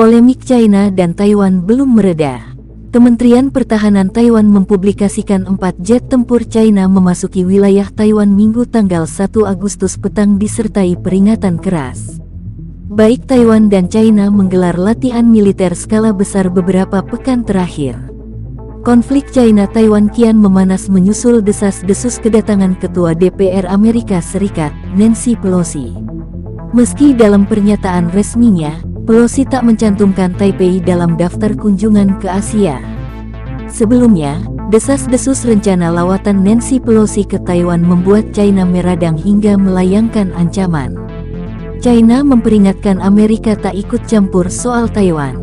Polemik China dan Taiwan belum mereda. Kementerian Pertahanan Taiwan mempublikasikan 4 jet tempur China memasuki wilayah Taiwan Minggu tanggal 1 Agustus petang disertai peringatan keras. Baik Taiwan dan China menggelar latihan militer skala besar beberapa pekan terakhir. Konflik China-Taiwan kian memanas menyusul desas-desus kedatangan Ketua DPR Amerika Serikat, Nancy Pelosi. Meski dalam pernyataan resminya, Pelosi tak mencantumkan Taipei dalam daftar kunjungan ke Asia. Sebelumnya, desas-desus rencana lawatan Nancy Pelosi ke Taiwan membuat China meradang hingga melayangkan ancaman. China memperingatkan Amerika tak ikut campur soal Taiwan.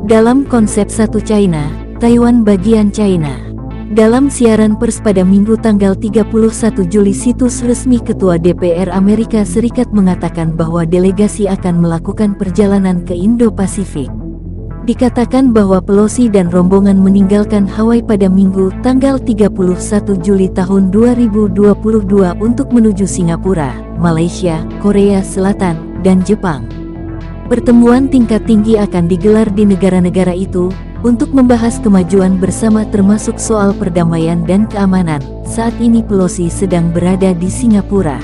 Dalam konsep satu China, Taiwan bagian China. Dalam siaran pers pada Minggu tanggal 31 Juli, situs resmi Ketua DPR Amerika Serikat mengatakan bahwa delegasi akan melakukan perjalanan ke Indo-Pasifik. Dikatakan bahwa Pelosi dan rombongan meninggalkan Hawaii pada Minggu tanggal 31 Juli tahun 2022 untuk menuju Singapura, Malaysia, Korea Selatan, dan Jepang. Pertemuan tingkat tinggi akan digelar di negara-negara itu untuk membahas kemajuan bersama termasuk soal perdamaian dan keamanan. Saat ini Pelosi sedang berada di Singapura.